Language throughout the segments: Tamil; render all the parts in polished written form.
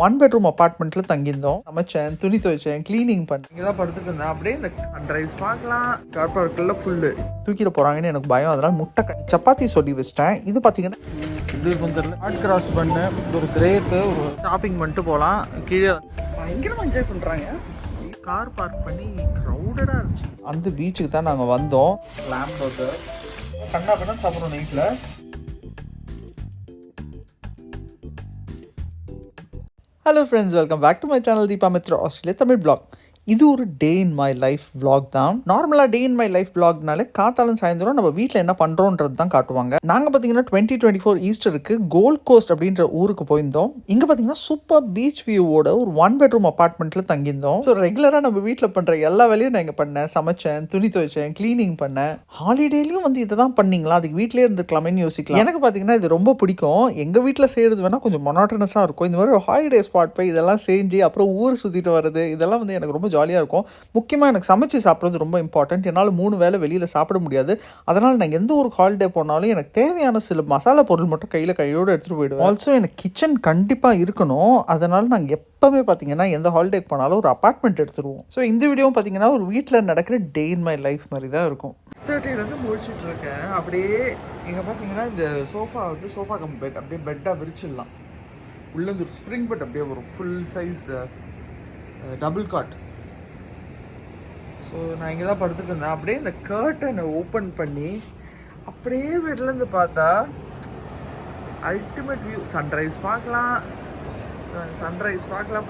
ஒன் பெட்ரூம் அப்பார்ட்மெண்ட்டில் தங்கியிருந்தோம். சமைச்சேன், துணி துவைச்சேன், க்ளீனிங் பண்ணேன். இங்கே தான் படுத்துட்டு இருந்தேன். அப்படியே இந்த சன்ரைஸ் பார்க்கலாம். கார் பார்க்கில் ஃபுல்லு தூக்கிட்டு போகிறாங்கன்னு எனக்கு பயம். அதனால் முட்டை சப்பாத்தி சொல்லி வச்சிட்டேன். இது பார்த்தீங்கன்னா இப்படி இருக்கும் தெரியல. ஹார்ட் கிராஸ் பண்ணு, ஒரு கிரேப்பு, ஒரு ஷாப்பிங் பண்ணிட்டு போகலாம். கீழே பயங்கரமாக என்ஜாய் பண்ணுறாங்க. கார் பார்க் பண்ணி க்ரௌடடாக இருந்துச்சு. அந்த பீச்சுக்கு தான் நாங்கள் வந்தோம். லேம்ப் பர்கர் கண்ணா பண்ண சாப்பிட்றோம் நைட்டில். Hello friends, welcome back to my channel Deepa Mithra Australia Tamil blog. இது ஒரு day in my life vlog தான். நார்மலாக டே இன் மை லைஃப் vlogனாலே காத்தாலும் சாயந்தரம் நம்ம வீட்டில் என்ன பண்ணுறோன்றது தான் காட்டுவாங்க. நாங்கள் பார்த்தீங்கன்னா 2024 ஈஸ்டருக்கு கோல்ட் கோஸ்ட் அப்படின்ற ஊருக்கு போயிருந்தோம். இங்கே பார்த்தீங்கன்னா சூப்பர் பீச் வியூவோட ஒரு ஒன் பெட்ரூம் அப்பார்ட்மெண்ட்டில் தங்கியிருந்தோம். ஸோ ரெகுலராக நம்ம வீட்டில் பண்ணுற எல்லா வேலையும் நான் இங்கே பண்ணேன். சமைச்சேன், துணி துவைச்சேன், க்ளீனிங் பண்ணேன். ஹாலிடேலையும் வந்து இதை தான் பண்ணிங்களா, அதுக்கு வீட்டிலே இருந்துக்கலாமேன்னு யோசிக்கலாம். எனக்கு பார்த்தீங்கன்னா இது ரொம்ப பிடிக்கும். எங்கள் வீட்டில் செய்கிறது வேணால் கொஞ்சம் மொனாட்டனஸாக இருக்கும். இந்த மாதிரி ஒரு ஹாலிடே ஸ்பாட் போய் இதெல்லாம் செஞ்சு அப்புறம் ஊர் சுற்றிட்டு வர்றது, இதெல்லாம் வந்து எனக்கு ரொம்ப ஜாலியாக இருக்கும். முக்கியமாக எனக்கு சமைச்சு சாப்பிட்றது ரொம்ப இம்பார்ட்டன்ட். என்னால் 3 வேளை வெளியில் சாப்பிட முடியாது. அதனால் நான் எந்த ஒரு ஹாலிடே போனாலும் எனக்கு தேவையான சில மசாலா பொருள் மட்டும் கையில் கையோடு எடுத்துகிட்டு போயிடுவேன். ஆல்சோ எனக்கு கிச்சன் கண்டிப்பாக இருக்கணும். அதனால் நாங்கள் எப்போவுமே பார்த்தீங்கன்னா எந்த ஹாலிடேக்கு போனாலும் ஒரு அப்பார்ட்மெண்ட் எடுத்துருவோம். ஸோ இந்த வீடியோவும் பார்த்தீங்கன்னா ஒரு வீட்டில் நடக்கிற டே இன் மை லைஃப் மாதிரி தான் இருக்கும். 6:30 முடிச்சுட்டு இருக்கேன். அப்படியே இங்கே பார்த்தீங்கன்னா இந்த சோஃபா வந்து சோஃபா கம் பெட் அப்படியே பெட்டாக விரிச்சிடலாம். உள்ளேருந்து ஒரு ஸ்ப்ரிங் பெட் அப்படியே வரும், full size double God. So நான் இங்கே தான் படுத்துட்டு இருந்தேன். அப்படியே இந்த கர்ட்டனை ஓப்பன் பண்ணி அப்படியே வீட்டிலேருந்து பார்த்தா அல்டிமேட் வியூ. சன்ரைஸ் பார்க்கலாம்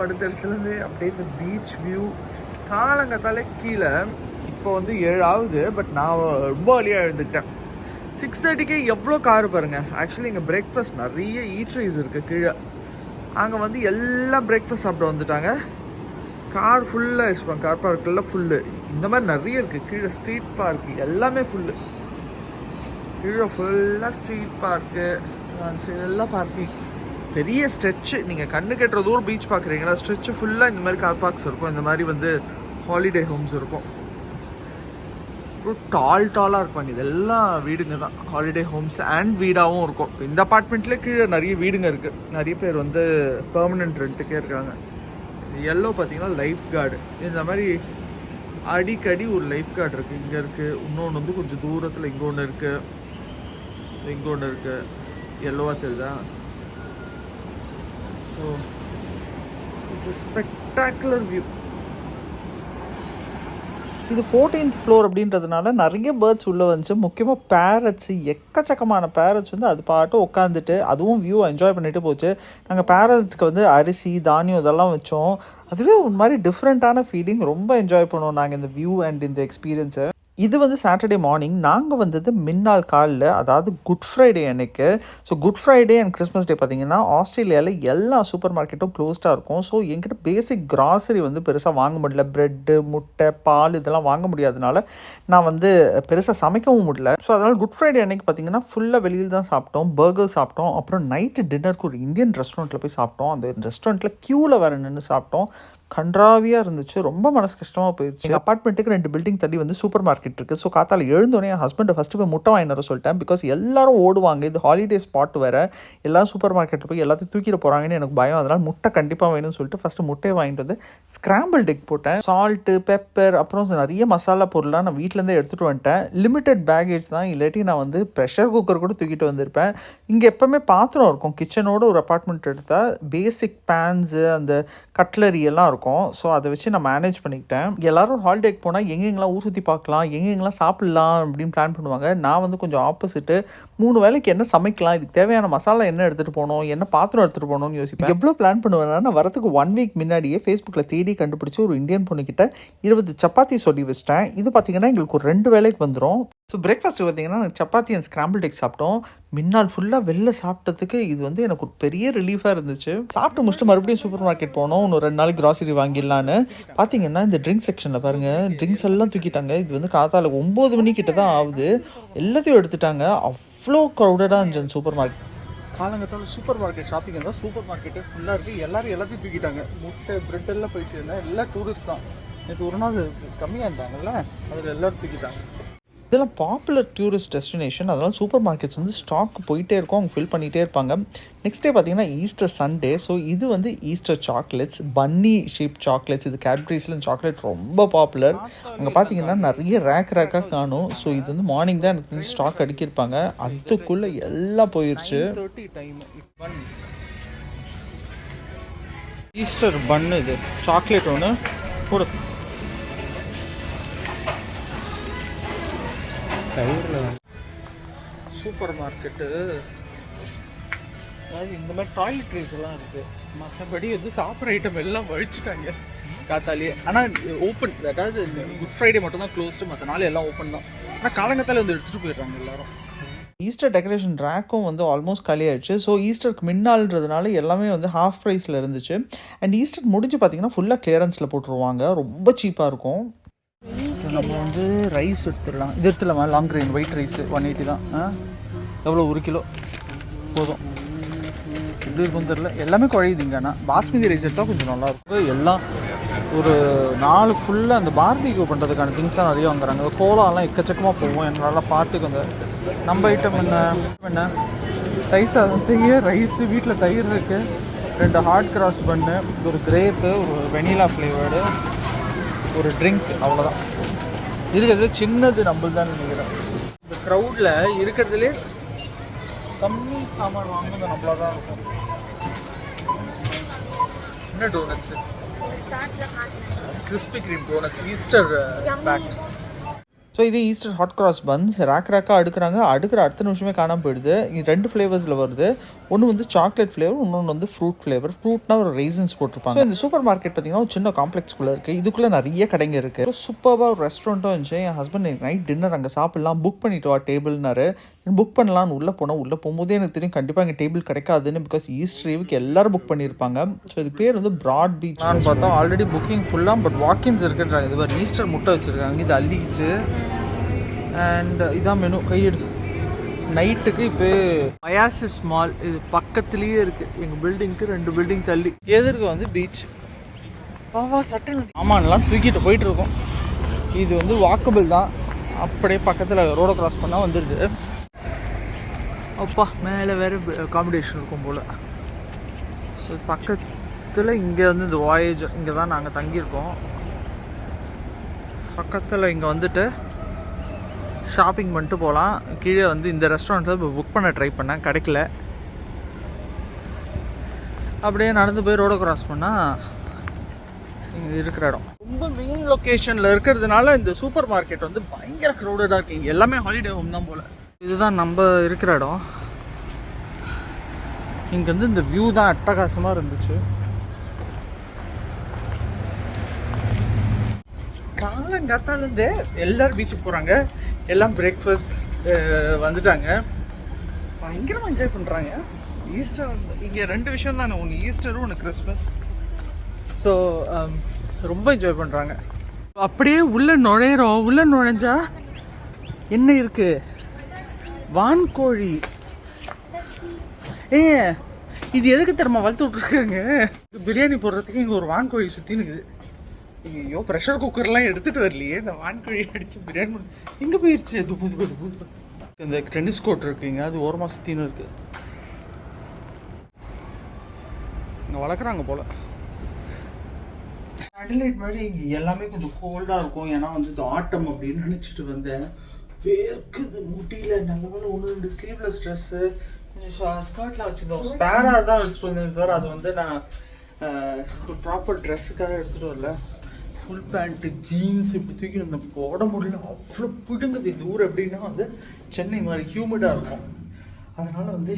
படுத்த இடத்துலேருந்து. அப்படியே இந்த பீச் வியூ காலங்கத்தாலே கீழே. இப்போ வந்து 7 ஆகுது, பட் நான் ரொம்ப வழியாக எழுந்துக்கிட்டேன். 6:30க்கே எவ்வளோ கார் பாருங்கள். ஆக்சுவலி இங்கே பிரேக்ஃபாஸ்ட் நிறைய ஈட்ரிஸ் இருக்குது கீழே. அங்கே வந்து எல்லாம் பிரேக்ஃபாஸ்ட் சாப்பிட வந்துட்டாங்க. கார் ஃபுல்லாக வச்சுப்பாங்க. கார் பார்க்கெல்லாம் ஃபுல்லு. இந்த மாதிரி நிறைய இருக்குது கீழே. ஸ்ட்ரீட் பார்க்கு எல்லாமே ஃபுல்லு. கீழே ஃபுல்லாக ஸ்ட்ரீட் பார்க்கு, அந்த சைடு எல்லாம் பார்க்கிங். பெரிய ஸ்ட்ரெச்சு. நீங்கள் கண்ணு கட்டுற தூரம் பீச் பார்க்குறீங்களா, ஸ்ட்ரெச்சு ஃபுல்லாக இந்த மாதிரி கார் பார்க்ஸ் இருக்கும். இந்த மாதிரி வந்து ஹாலிடே ஹோம்ஸ் இருக்கும். டாலாக இருப்பாங்க. இதெல்லாம் வீடுங்க தான், ஹாலிடே ஹோம்ஸ் அண்ட் வீடாகவும் இருக்கும். இந்த அப்பார்ட்மெண்ட்லேயே கீழே நிறைய வீடுங்க இருக்குது. நிறைய பேர் வந்து பெர்மனெண்ட் ரெண்ட்டுக்கே இருக்காங்க. எல்லோ பார்த்தீங்கன்னா லைஃப் கார்டு. இந்த மாதிரி அடிக்கடி ஒரு லைஃப் கார்டு இருக்குது. இங்கே இருக்குது, இன்னொன்று வந்து கொஞ்சம் தூரத்தில் இங்கே ஒன்று இருக்குது, இங்கே ஒன்று இருக்குது. எல்லோவா தெரியுதா? So it's a spectacular view. இது 14th ஃப்ளோர் அப்படின்றதுனால நிறைய பேர்ட்ஸ் உள்ளே வந்துச்சு. முக்கியமாக பேரட்ஸு, எக்கச்சக்கமான பேரட்ஸ் வந்து அது பாட்டும் உட்காந்துட்டு அதுவும் வியூ என்ஜாய் பண்ணிட்டு போச்சு. நாங்கள் பேரட்ஸ்க்கு வந்து அரிசி, தானியம் இதெல்லாம் வச்சோம். அதுவே ஒரு மாதிரி டிஃப்ரெண்ட்டான ஃபீலிங். ரொம்ப என்ஜாய் பண்ணுவோம் நாங்கள் இந்த வியூ அண்ட் இந்த எக்ஸ்பீரியன்ஸை. இது வந்து சாட்டர்டே மார்னிங். நாங்கள் வந்தது மின்னாள் காலில், அதாவது குட் ஃப்ரைடே அன்னைக்கு. So good Friday and Christmas டே பார்த்திங்கன்னா ஆஸ்திரேலியாவில் எல்லா சூப்பர் மார்க்கெட்டும் க்ளோஸ்டாக இருக்கும். ஸோ என்கிட்ட பேசிக் கிராசரி வந்து பெருசாக வாங்க முடியல. ப்ரெட்டு, முட்டை, பால் இதெல்லாம் வாங்க முடியாதனால நான் வந்து பெருசாக சமைக்கவும் முடியல. ஸோ அதனால் குட் ஃப்ரைடே அன்னைக்கு பார்த்திங்கன்னா ஃபுல்லாக வெளியில் தான் சாப்பிட்டோம். பர்கர் சாப்பிட்டோம். அப்புறம் நைட்டு டின்னருக்கு ஒரு இந்தியன் ரெஸ்டாரண்ட்டில் போய் சாப்பிட்டோம். அந்த ரெஸ்டாரண்ட்டில் க்யூவில் வேறு நின்று சாப்பிட்டோம். கன்றாவியாக இருந்துச்சு. ரொம்ப மனசு கஷ்டமாக போயிடுச்சு. எங்கள் அப்பார்ட்மெண்ட்டுக்கு 2 பில்டிங் தள்ளி வந்து சூப்பர் மார்க்கெட் இருக்குது. ஸோ காத்தால் எழுந்தோடனே என் ஹஸ்பண்டை ஃபஸ்ட்டு போய் முட்டை வாங்கிட்டு வர சொல்லிட்டேன். பிகாஸ் எல்லாரும் ஓடுவாங்க, இது ஹாலிடே ஸ்பாட் வேறு. எல்லாம் சூப்பர் மார்க்கெட்டில் போய் எல்லாத்தையும் தூக்கிட்டு போகிறாங்கன்னு எனக்கு பயம். அதனால் முட்டை கண்டிப்பாக வேணும்னு சொல்லிட்டு ஃபஸ்ட்டு முட்டையை வாங்கிட்டு வந்து ஸ்க்ராம்பிள் எக் போட்டேன். சால்ட்டு, பெப்பர், அப்புறம் நிறைய மசாலா பொருளாக நான் வீட்டிலேருந்தே எடுத்துகிட்டு வந்துட்டேன். லிமிட்டட் பேக்கேஜ் தான், இல்லாட்டி நான் வந்து ப்ரெஷர் குக்கர் கூட தூக்கிட்டு வந்திருப்பேன். இங்கே எப்போவுமே பாத்திரம் இருக்கும். கிச்சனோட ஒரு அப்பார்ட்மெண்ட் எடுத்தால் பேசிக் பேன்ஸு, அந்த கட்லரி எல்லாம் இருக்கும். ஸோ அதை வச்சு நான் மேனேஜ் பண்ணிக்கிட்டேன். எல்லோரும் ஹாலிடேக்கு போனால் எங்கெங்கெல்லாம் ஊர் சுற்றி பார்க்கலாம், எங்கெங்கெல்லாம் சாப்பிட்லாம் அப்படின்னு பிளான் பண்ணுவாங்க. நான் வந்து கொஞ்சம் ஆப்போசிட்டு. 3 வேளைக்கு என்ன சமைக்கலாம், இதுக்கு தேவையான மசாலா என்ன எடுத்துகிட்டு போகணும், என்ன பாத்திரம் எடுத்துகிட்டு போகணும்னு யோசிப்பேன். எவ்வளோ பிளான் பண்ணுவேன்னா, நான் வரத்துக்கு 1 வீக் முன்னாடியே ஃபேஸ்புக்கில் தேடி கண்டுபிடிச்சி ஒரு இந்தியன் பொண்ணுக்கிட்ட 20 சப்பாத்தி சொல்லி வச்சிட்டேன். இது பார்த்திங்கன்னா எங்களுக்கு ஒரு 2 வேளைக்கு வந்துடும். ஸோ பிரேக்ஃபாஸ்ட்டு பார்த்திங்கன்னா சப்பாத்தி அண்ட் ஸ்க்ராம்பிள் எக் சாப்பிட்டோம். மின்னால் ஃபுல்லாக வெளில சாப்பிட்டதுக்கு இது வந்து எனக்கு ஒரு பெரிய ரிலீஃபாக இருந்துச்சு. சாப்பிட்டு முடிச்சுட்டு மறுபடியும் சூப்பர் மார்க்கெட் போனோம். இன்னும் 2 நாளைக்கு கிராசரி வாங்கிடலான்னு. பார்த்தீங்கன்னா இந்த ட்ரிங்க்ஸ் செக்ஷனில் பாருங்கள், ட்ரிங்க்ஸ் எல்லாம் தூக்கிட்டாங்க. இது வந்து காத்தால 9 மணிக்கிட்ட தான் ஆகுது. எல்லாத்தையும் எடுத்துட்டாங்க. அவ்வளோ க்ரௌடடாக இருந்துச்சு அந்த சூப்பர் மார்க்கெட். காலங்கத்தால் சூப்பர் மார்க்கெட் ஷாப்பிங் இருந்தால் சூப்பர் மார்க்கெட்டு ஃபுல்லாக இருக்குது. எல்லோரும் எல்லாத்தையும் தூக்கிட்டாங்க. முட்டை, பிரெட் எல்லாம் போயிட்டு இருந்தேன். எல்லாம் டூரிஸ்ட் தான். நேற்று ஒரு நாள் கம்மியாக இருந்தாங்கல்ல, அதில் எல்லோரும் தூக்கிட்டாங்க. இதெல்லாம் பாப்புலர் டூரிஸ்ட் டெஸ்டினேஷன், அதனால் சூப்பர் மார்க்கெட்ஸ் வந்து ஸ்டாக் போயிட்டே இருக்கும், அவங்க ஃபில் பண்ணிகிட்டே இருப்பாங்க. நெக்ஸ்ட் டே பார்த்தீங்கன்னா ஈஸ்டர் சண்டே. ஸோ இது வந்து ஈஸ்டர் சாக்லேட்ஸ், பன்னி ஷேப் சாக்லேட்ஸ். இது கேட்பரிஸில் சாக்லேட் ரொம்ப பாப்புலர். அங்கே பார்த்தீங்கன்னா நிறைய ரேக்காக காணும். ஸோ இது வந்து மார்னிங் தான் எனக்கு வந்து ஸ்டாக் அடிக்கிருப்பாங்க, அதுக்குள்ளே எல்லாம் போயிடுச்சு. ஈஸ்டர் பன்னு இது சாக்லேட் ஒன்று போடு. சூப்பர் மார்க்கெட்டு, அதாவது இந்த மாதிரி டாய்லெட்ரிஸ் எல்லாம் இருக்குது. மற்றபடி வந்து சாப்பிட்ற ஐட்டம் எல்லாம் வழிச்சிட்டாங்க காத்தாலேயே. ஆனால் ஓப்பன், அதாவது குட் ஃப்ரைடே மட்டும் தான் க்ளோஸ்டு, மற்ற நாள் எல்லாம் ஓப்பன் தான். ஆனால் காலங்கத்தால் வந்து எடுத்துகிட்டு போயிடுறாங்க எல்லோரும். ஈஸ்டர் டெக்கரேஷன் ரேக்கும் வந்து ஆல்மோஸ்ட் காலி ஆயிடுச்சு. ஸோ ஈஸ்டருக்கு முன்னாள்ன்றதுனால எல்லாமே வந்து ஹாஃப் ப்ரைஸில் இருந்துச்சு. அண்ட் ஈஸ்டர் முடிஞ்சு பார்த்தீங்கன்னா ஃபுல்லாக கிளியரன்ஸில் போட்டுருவாங்க, ரொம்ப சீப்பாக இருக்கும். நம்ம வந்து ரைஸ் எடுத்துடலாம். இது எடுத்துடலாமா? லாங் கிரெயின் ஒயிட் ரைஸ் 180 தான். எவ்வளோ? 1 கிலோ போதும். எப்படி இருக்குன்னு தெரில, எல்லாமே குழையுதுங்க. ஆனால் பாஸ்மதி ரைஸ் எடுத்தால் கொஞ்சம் நல்லாயிருக்கும். எல்லாம் ஒரு 4 ஃபுல்லாக அந்த பார்பிக்யூ பண்ணுறதுக்கான திங்ஸ்லாம் நிறைய வாங்குறாங்க. கோலாலாம் எக்கச்சக்கமாக போவோம். என்னால் பார்த்துக்கு அந்த நம்ம ஐட்டம் என்ன ரைஸ் அதை செய்ய ரைஸு, வீட்டில் தயிர் இருக்குது, 2 ஹாட் கிராஸ் பண்ணு, ஒரு கிரேப்பு, ஒரு வெனிலா ஃப்ளேவர்டு, ஒரு ட்ரிங்க், அவ்வளோதான் இருக்கிறதுல. சின்னது நம்மள் தான் நினைக்கிறேன். இந்த க்ரௌடில் இருக்கிறதுலே கம்மி சாமான் வாங்கினது நம்மளாக தான் இருக்கும். என்ன donuts? Krispy Kreme donuts, Easter pack. So இது ஈஸ்டர் ஹாட் கிராஸ் பன்ஸ். ரேக்காக அடுக்குறாங்க, அடுக்கிற அடுத்த நிமிஷமே காணாமல் போயிடுது. இது 2 ஃப்ளேவர்ஸில் வருது. ஒன்று வந்து சாக்லேட் ஃப்ளேவர், இன்னொன்று வந்து ஃப்ரூட் ஃப்ளேவர். ஃப்ரூட்னா ஒரு ரைசன்ஸ் போட்டிருப்பாங்க. ஸோ இந்த சூப்பர் மார்க்கெட் பார்த்தீங்கன்னா ஒரு சின்ன காம்ப்ளெக்ஸ்குள்ளே இருக்குது. இதுக்குள்ளே நிறைய கடைங்க இருக்குது. சூப்பராக ஒரு ரெஸ்டாரண்ட்டும் இருந்துச்சு. என் ஹஸ்பண்ட் நைட் டின்னர் அங்கே சாப்பிட்லாம், புக் பண்ணிட்டு வா டேபிள்னாரு. புக் பண்ணலான்னு உள்ளே போகும்போதே எனக்கு தெரியும் கண்டிப்பாக எங்கள் டேபிள் கிடைக்காதுன்னு. பிகாஸ் ஈஸ்டர் ஈவுக்கு எல்லோரும் புக் பண்ணியிருப்பாங்க. ஸோ இது பேர் வந்து பிராட் பீச். நான் பார்த்தா ஆல்ரெடி புக்கிங் ஃபுல்லாக, பட் வாக்கின்ஸ் இருக்குன்றாங்க. இது மாதிரி ஈஸ்டர் முட்டை வச்சுருக்காங்க, இது அள்ளிச்சு. அண்ட் இதான் மெனு, கையெடு. நைட்டுக்கு இப்போ மயாசிஸ் மால் இது பக்கத்துலேயே இருக்குது. எங்கள் பில்டிங்க்கு 2 பில்டிங் தள்ளி எதிர்க்கு வந்து பீச். வா சட்டன் ஆமான்லாம் தூக்கிட்டு போயிட்டுருக்கோம். இது வந்து வாக்கபிள் தான், அப்படியே பக்கத்தில் ரோடை க்ராஸ் பண்ணால் வந்துடுது. அப்பா மேலே வேறு அகாமடேஷன் இருக்கும் போல். ஸோ பக்கத்தில் இங்கே வந்து இந்த வாயேஜ், இங்கே தான் நாங்கள் தங்கியிருக்கோம். பக்கத்தில் இங்கே வந்துட்டு ஷாப்பிங் பண்ணிட்டு போகலாம். கீழே வந்து இந்த ரெஸ்டாரண்ட்டில் இப்போ புக் பண்ண ட்ரை பண்ணேன், கிடைக்கல. அப்படியே நடந்து போய் ரோடை க்ராஸ் பண்ணால் இங்கே இருக்கிற இடம் ரொம்ப மெயின் லொக்கேஷனில் இருக்கிறதுனால இந்த சூப்பர் மார்க்கெட் வந்து பயங்கர க்ரௌடடாக இருக்குது. இங்கே எல்லாமே ஹாலிடே ஹோம் தான் போல். இதுதான் நம்ம இருக்கிற இடம். இங்கே வந்து இந்த வியூ தான் அட்டகாசமாக இருந்துச்சு. காலங்காத்தாலேருந்து எல்லோரும் பீச்சுக்கு போகிறாங்க, எல்லாம் பிரேக்ஃபாஸ்ட் வந்துட்டாங்க, பயங்கரமாக என்ஜாய் பண்ணுறாங்க. ஈஸ்டர் இங்கே 2 விஷயம் தானே, ஒன்று ஈஸ்டரும் ஒன்று கிறிஸ்மஸ். ஸோ ரொம்ப என்ஜாய் பண்ணுறாங்க. அப்படியே உள்ளே நுழையிறோம். உள்ளே நுழைஞ்சா என்ன இருக்குது? வான்கோழி. இது எதுக்கு தெரியுமா வளர்த்து விட்ருக்காங்க? பிரியாணி போடுறதுக்கு இங்கே ஒரு வான்கோழி சுற்றினுக்குது. ஐயோ, ப்ரெஷர் குக்கர்லாம் எடுத்துகிட்டு வரலையே, இந்த வான்கோழி அடித்து பிரியாணி எங்கே போயிடுச்சு? அது புது இந்த டென்னிஸ் கோட் இருக்குங்க, அது ஓரமாக சுற்றின்னு இருக்குது. இங்கே வளர்க்குறாங்க போல். அடலைட் மாதிரி இங்கே எல்லாமே கொஞ்சம் கோல்டாக இருக்கும். ஏன்னா வந்து இது ஆட்டம் அப்படின்னு நினச்சிட்டு வந்தேன். வேர்க்குது முடியல. நல்ல வேலை 1-2 ஸ்லீவ்லெஸ் ட்ரெஸ்ஸு, கொஞ்சம் ஸ்கர்ட்லாம் வச்சுருந்தோம். ஸ்பேராக தான் வச்சுட்டு வந்தேன் தவிர அது வந்து நான் ஒரு ப்ராப்பர் ட்ரெஸ்ஸுக்காக எடுத்துகிட்டு வரல. ஃபுல் பேண்ட்டு ஜீன்ஸ் இப்படி தூக்கி அந்த போட முடியல, அவ்வளோ பிடுங்குது. இந்த ஊர் எப்படின்னா வந்து சென்னை மாதிரி ஹியூமிடாக இருக்கும். அதனால் வந்து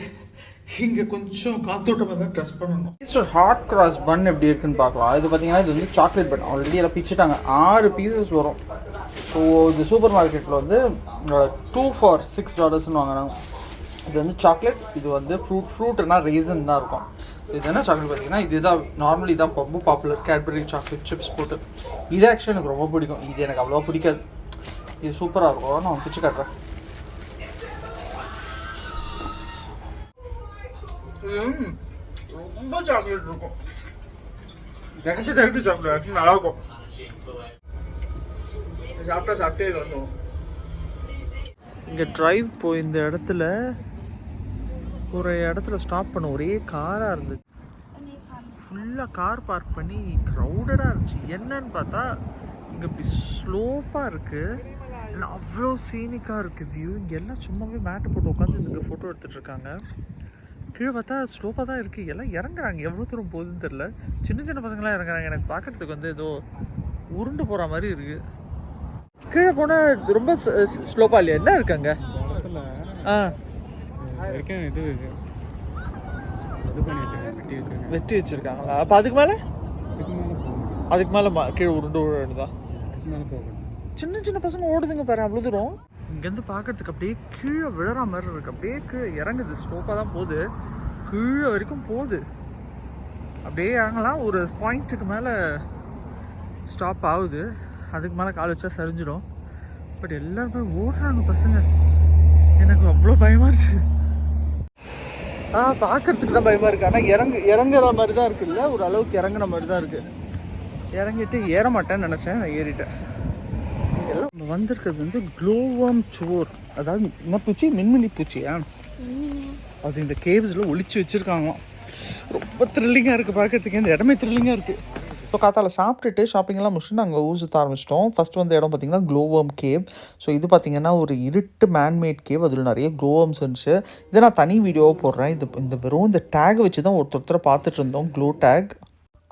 இங்கே கொஞ்சம் காத்தோட்டமாக தான் ட்ரெஸ் பண்ணணும். ஈஸ்டர் ஹாட் கிராஸ் பன் எப்படி இருக்குன்னு பார்க்கலாம். இது பார்த்தீங்கன்னா இது வந்து சாக்லேட் பன், ஆல்ரெடி எல்லாம் பிச்சுட்டாங்க. 6 பீசஸ் வரும். ஸோ இது சூப்பர் மார்க்கெட்டில் வந்து 2 for $6 வாங்குறாங்க. இது வந்து சாக்லேட், இது வந்து ஃப்ரூட்னா ரீசன் தான் இருக்கும். இது என்ன சாக்லேட் பார்த்தீங்கன்னா இதுதான் நார்மலி தான் ரொம்ப பாப்புலர், கேட்பரி சாக்லேட் சிப்ஸ் போட்டு. இது ஆக்சுவலி எனக்கு ரொம்ப பிடிக்கும். இது எனக்கு அவ்வளோவா பிடிக்காது. இது சூப்பராக இருக்கும். நான் பிச்சு காட்டுறேன். ரொம்ப சாக்லேட் இருக்கும், தகட்டு சாக்லேட் நல்லா இருக்கும். சாப்பிட்டே இது வந்துடும். இங்கே டிரைவ் போய் இந்த இடத்துல ஒரு இடத்துல ஸ்டாப் பண்ண ஒரே காராக இருந்துச்சு. ஃபுல்லாக கார் பார்க் பண்ணி க்ரௌடடாக இருந்துச்சு. என்னன்னு பார்த்தா இங்கே இப்படி ஸ்லோப்பாக இருக்குது, அவ்வளோ சீனிக்காக இருக்குது வியூ. இங்கே எல்லாம் சும்மாவே மேட்டு போட்டு உட்காந்து இங்கே ஃபோட்டோ எடுத்துகிட்டு இருக்காங்க. கீழே பார்த்தா ஸ்லோப்பாக தான் இருக்குது. எல்லாம் இறங்குறாங்க, எவ்வளோ தூரம் போகுதுன்னு தெரில. சின்ன சின்ன பசங்களாம் இறங்குறாங்க. எனக்கு பார்க்குறதுக்கு வந்து ஏதோ உருண்டு போகிற மாதிரி இருக்குது. கீழே போனால் ரொம்ப ஸ்லோப்பாக இல்லையா? என்ன இருக்காங்க? வெட்டி வச்சிருக்காங்களா? அப்போ அதுக்கு மேலே கீழே உருண்டு தான். சின்ன சின்ன பசங்க ஓடுதுங்க பாரு, அவ்வளோ தூரம். இங்கேருந்து பார்க்கறதுக்கு அப்படியே கீழே விழுற மாதிரி இருக்குது. அப்படியே கீழே இறங்குது, ஸ்லோப்பாக தான் போகுது, கீழே வரைக்கும் போகுது. அப்படியே இறங்கலாம், ஒரு பாயிண்ட்டுக்கு மேலே ஸ்டாப் ஆகுது. அதுக்கு மேலே கால் வச்சா சரிஞ்சிடும். பட் எல்லாருமே ஓடுறாங்க பசங்க. எனக்கு அவ்வளோ பயமாக இருந்துச்சு. பார்க்கறதுக்கு தான் பயமாக இருக்குது. ஆனால் இறங்குற மாதிரி தான் இருக்குல்ல, ஒரு அளவுக்கு இறங்குற மாதிரி தான் இருக்குது. இறங்கிட்டு ஏற மாட்டேன்னு நினச்சேன், நான் ஏறிட்டேன். எல்லாம் நம்ம வந்திருக்கிறது வந்து க்ளோவாம் சோர், அதாவது என்ன பூச்சி? மின்மினி பூச்சியா? அது இந்த கேவ்ஸில் ஒளிச்சு வச்சுருக்காங்களாம். ரொம்ப த்ரில்லிங்காக இருக்குது பார்க்கறதுக்கு. இந்த இடமே த்ரில்லிங்காக இருக்குது. ஸோ காத்தால சாப்பிட்டுட்டு ஷாப்பிங்கெல்லாம் முடிச்சுட்டு நாங்கள் ஊர் சுற்ற ஆரம்பிச்சிட்டோம். ஃபஸ்ட் வந்து இடம் பார்த்திங்கன்னா க்ளோவர்ம் கேவ். ஸோ இது பார்த்திங்கன்னா ஒரு இருட்டு மேன்மேட் கேவ். அதில் நிறைய க்ளோவர்ம்ஸ் இருந்துச்சு. இதை நான் தனி வீடியோவாக போடுறேன். இந்த வெறும் இந்த டேக் வச்சு தான் ஒருத்தரை பார்த்துட்டு இருந்தோம், க்ளோ டேக்.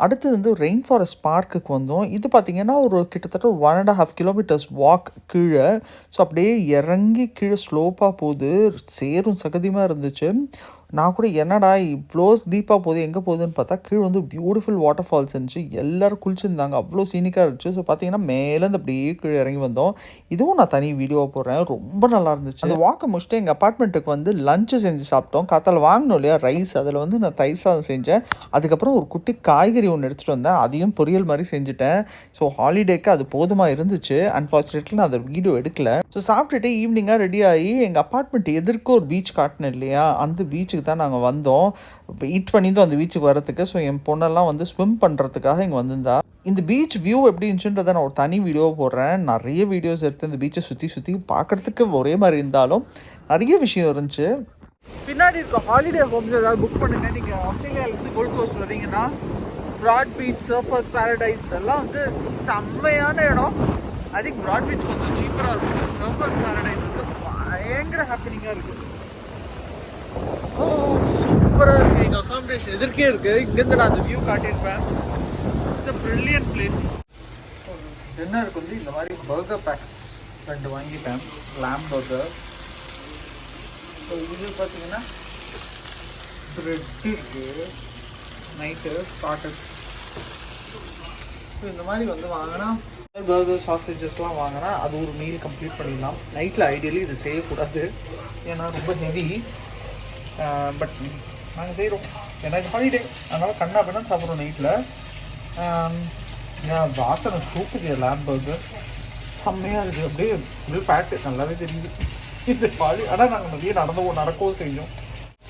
அடுத்து வந்து ரெயின் ஃபாரஸ்ட் பார்க்குக்கு வந்தோம். இது பார்த்திங்கன்னா ஒரு கிட்டத்தட்ட 1.5 கிலோமீட்டர்ஸ் வாக் கீழே. ஸோ அப்படியே இறங்கி கீழே ஸ்லோப்பாக போகுது, சேரும் சகதியமாக இருந்துச்சு. நான் கூட என்னடா இவ்வளோ டீப்பாக போகுது, எங்கே போகுதுன்னு பார்த்தா கீழே வந்து பியூட்டிஃபுல் வாட்டர் ஃபால்ஸ் இருந்துச்சு. எல்லோரும் குளிச்சுருந்தாங்க, அவ்வளோ சீனிக்காக இருந்துச்சு. ஸோ பார்த்தீங்கன்னா மேலேருந்து அப்படியே கீழே இறங்கி வந்தோம். இதுவும் நான் தனி வீடியோவாக போடுறேன், ரொம்ப நல்லா இருந்துச்சு. அந்த வாக்கை முடிச்சுட்டு எங்கள் அப்பார்ட்மெண்ட்டுக்கு வந்து லஞ்சு செஞ்சு சாப்பிட்டோம். காத்தால வாங்கினோம் இல்லையா ரைஸ், அதில் வந்து நான் தயிர் சாதம் செஞ்சேன். அதுக்கப்புறம் ஒரு குட்டி காய்கறி ஒன்று எடுத்துகிட்டு வந்தேன், அதையும் பொரியல் மாதிரி செஞ்சுட்டேன். ஸோ ஹாலிடேக்கு அது போதுமாக இருந்துச்சு. அன்ஃபார்ச்சுனேட்லி நான் அதை வீடியோ எடுக்கல. ஸோ சாப்பிட்டுட்டு ஈவினிங்காக ரெடி ஆகி எங்கள் அப்பார்ட்மெண்ட் எதிர்க்க ஒரு பீச் காட்டினேன் இல்லையா, அந்த பீச்சுக்கு தான் நாங்கள் வந்தோம். வெயிட் பண்ணியிருந்தோம் அந்த பீச்சுக்கு வரத்துக்கு. ஸோ என் பொண்ணெல்லாம் வந்து ஸ்விம் பண்ணுறதுக்காக இங்கே வந்திருந்தா. இந்த பீச் வியூ எப்படி இருந்துச்சுன்றதை நான் ஒரு தனி வீடியோவை போடுறேன். நிறைய வீடியோஸ் எடுத்து இந்த பீச்சை சுற்றி பார்க்குறதுக்கு ஒரே மாதிரி இருந்தாலும் நிறைய விஷயம் இருந்துச்சு. பின்னாடி இருக்க ஹாலிடே ஹோம்ஸ் ஏதாவது புக் பண்ணுங்க. நீங்கள் ஆஸ்திரேலியாவிலேருந்து கோல்ட் கோஸ்ட் வரீங்கன்னா ப்ராட் பீச், சர்ஃபர்ஸ் பேரடைஸ் இதெல்லாம் வந்து செம்மையான இடம். ஐ திங்க் ப்ராட் பீச் கொஞ்சம் சீப்பராக இருக்கும். சர்ஃபர்ஸ் பேரடைஸ் வந்து பயங்கர ஹாப்பினிங்காக இருக்குது. சூப்பராக இருக்குது. எங்கள் அகாமடேஷன் எதிர்க்கே இருக்குது. இங்கேருந்து நான் அந்த வியூ காட்டியிருப்பேன். It's a brilliant place. டின்னருக்கு வந்து இந்த மாதிரி பர்கர் பேக்ஸ் 2 வாங்கிப்பேன், லேம் பர்கர். ஸோ இது பார்த்தீங்கன்னா ப்ரெட் இருக்குது, நைட்டு ஸ்டார்டர். ஸோ இந்த மாதிரி வந்து வாங்கினா பர்கர் சாசேஜஸ்லாம் வாங்கினா அது ஒரு மீல் கம்ப்ளீட் பண்ணிடலாம். நைட்டில் ஐடியலி இது செய்யக்கூடாது, ஏன்னா ரொம்ப ஹெவி. பட் நாங்கள் செய்கிறோம், எனக்கு ஹாலிடே, அதனால் கண்ணா பண்ண சாப்பிட்றோம் நைட்டில். ஏன் வாசனை சூப்புக்கு லேம் பர்கர் செம்மையாக இருக்குது. அப்படியே ஃபேட்டு நல்லாவே தெரியுது இந்த ஆனால் நாங்கள் நிறைய நடக்கவும் செஞ்சோம்.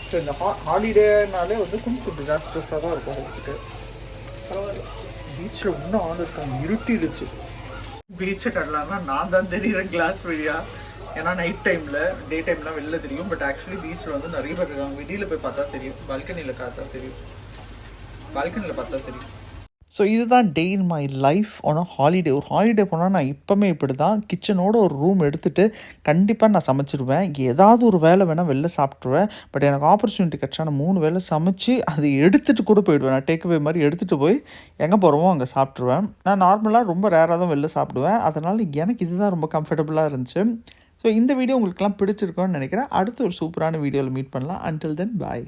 ஸோ இந்த ஹாலிடேனாலே வந்து கொஞ்சம் டிசாஸ்டர்ஸாக தான் இருக்கும் உங்களுக்கு. பரவாயில்ல, பீச்சில் இன்னும் ஆள் இருக்காங்க, இருட்டிடுச்சு. பீச்சை கடலாம்னா நான் தான் தெரியுறேன் கிளாஸ் வழியாக. ஏன்னா நைட் டைமில், டே டைம்லாம் வெளில தெரியும். பட் ஆக்சுவலி பீச்சில் வந்து நிறைய பேர் இருக்காங்க. வெளியில் போய் பார்த்தா தெரியும், பால்கனியில் பார்த்தா தெரியும். ஸோ இதுதான் day in my life on a holiday. ஒரு ஹாலிடே போனால் நான் இப்போவுமே இப்படி தான் கிச்சனோட ஒரு ரூம் எடுத்துகிட்டு கண்டிப்பாக நான் சமைச்சிடுவேன். ஏதாவது ஒரு வேலை வேணால் வெளில சாப்பிட்ருவேன். பட் எனக்கு ஆப்பர்ச்சுனிட்டி கிடச்சா நான் 3 வேலை சமைச்சு அதை எடுத்துகிட்டு கூட போயிடுவேன். நான் டேக்அவே மாதிரி எடுத்துகிட்டு போய் எங்கே போகிறோமோ அங்கே சாப்பிட்ருவேன். நான் நார்மலாக ரொம்ப ரேராக தான் வெளில சாப்பிடுவேன். அதனால் எனக்கு இதுதான் ரொம்ப கம்ஃபர்டபுளாக இருந்துச்சு. ஸோ இந்த வீடியோ உங்களுக்குலாம் பிடிச்சிருக்கோன்னு நினைக்கிறேன். அடுத்து ஒரு சூப்பரான வீடியோவில் மீட் பண்ணலாம். அன்டில் தென் பாய்.